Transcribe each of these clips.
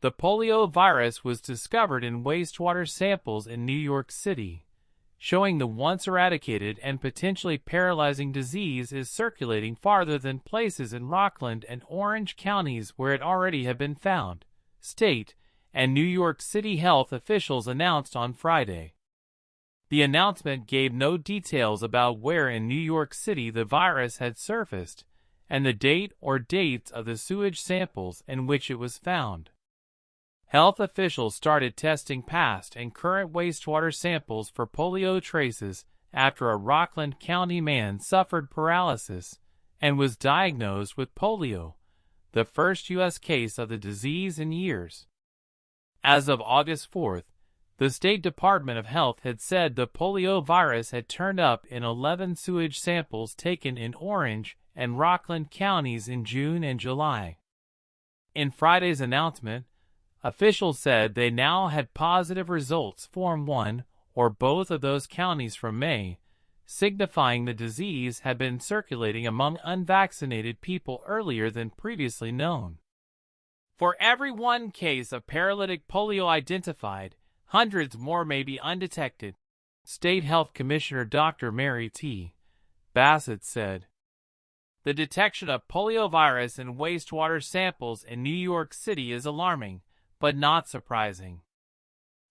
The polio virus was discovered in wastewater samples in New York City, showing the once eradicated and potentially paralyzing disease is circulating farther than places in Rockland and Orange counties where it already had been found, state and New York City health officials announced on Friday. The announcement gave no details about where in New York City the virus had surfaced and the date or dates of the sewage samples in which it was found. Health officials started testing past and current wastewater samples for polio traces after a Rockland County man suffered paralysis and was diagnosed with polio, the first U.S. case of the disease in years. As of August 4th, the State Department of Health had said the polio virus had turned up in 11 sewage samples taken in Orange and Rockland counties in June and July. In Friday's announcement, officials said they now had positive results from one or both of those counties from May, signifying the disease had been circulating among unvaccinated people earlier than previously known. For every one case of paralytic polio identified, hundreds more may be undetected, State Health Commissioner Dr. Mary T. Bassett said. The detection of poliovirus in wastewater samples in New York City is alarming, but not surprising.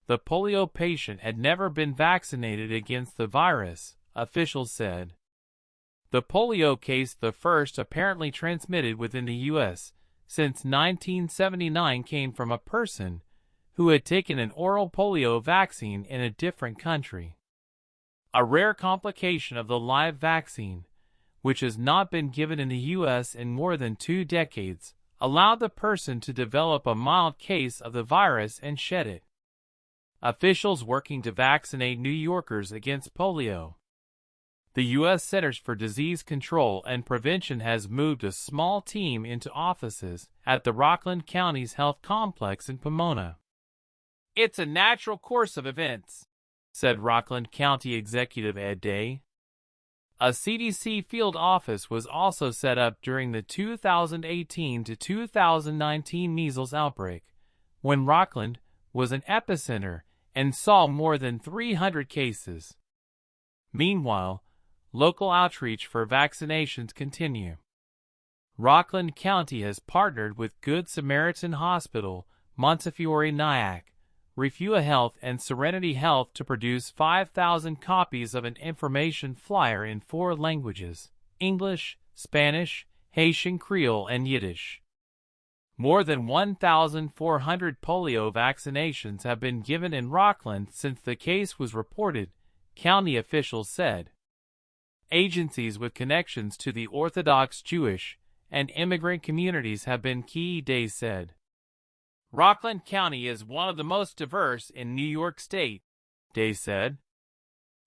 The polio patient had never been vaccinated against the virus, officials said. The polio case, the first apparently transmitted within the U.S. since 1979, came from a person who had taken an oral polio vaccine in a different country. A rare complication of the live vaccine, which has not been given in the U.S. in more than 2 decades, allowed the person to develop a mild case of the virus and shed it. Officials working to vaccinate New Yorkers against polio. The U.S. Centers for Disease Control and Prevention has moved a small team into offices at the Rockland County's health complex in Pomona. It's a natural course of events, said Rockland County Executive Ed Day. A CDC field office was also set up during the 2018 to 2019 measles outbreak, when Rockland was an epicenter and saw more than 300 cases. Meanwhile, local outreach for vaccinations continue. Rockland County has partnered with Good Samaritan Hospital, Montefiore Nyack, Refua Health and Serenity Health to produce 5,000 copies of an information flyer in 4 languages: English, Spanish, Haitian Creole, and Yiddish. More than 1,400 polio vaccinations have been given in Rockland since the case was reported, county officials said. Agencies with connections to the Orthodox Jewish and immigrant communities have been key, Day said. Rockland County is one of the most diverse in New York State, Day said.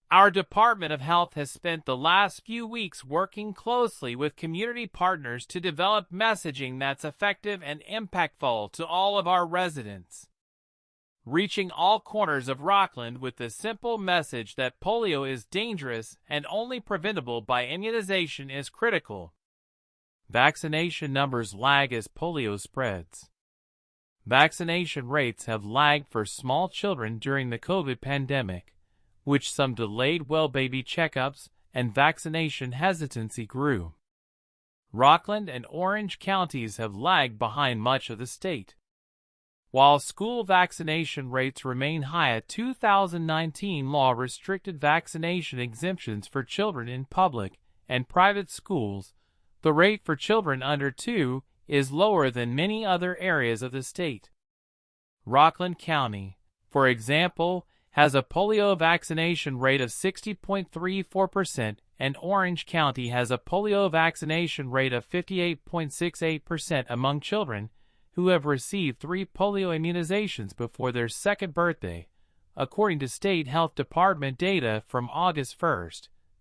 Our Department of Health has spent the last few weeks working closely with community partners to develop messaging that's effective and impactful to all of our residents. Reaching all corners of Rockland with the simple message that polio is dangerous and only preventable by immunization is critical. Vaccination numbers lag as polio spreads. Vaccination rates have lagged for small children during the COVID pandemic, which some delayed well baby checkups and vaccination hesitancy grew. Rockland and Orange counties have lagged behind much of the state. While school vaccination rates remain high, a 2019 law restricted vaccination exemptions for children in public and private schools. The rate for children under 2 is lower than many other areas of the state. Rockland County, for example, has a polio vaccination rate of 60.34%, and Orange County has a polio vaccination rate of 58.68% among children who have received 3 polio immunizations before their 2nd birthday, according to State Health Department data from August 1,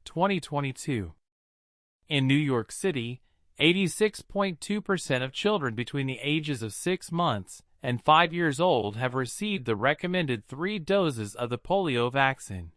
2022. In New York City, 86.2% of children between the ages of 6 months and 5 years old have received the recommended 3 doses of the polio vaccine.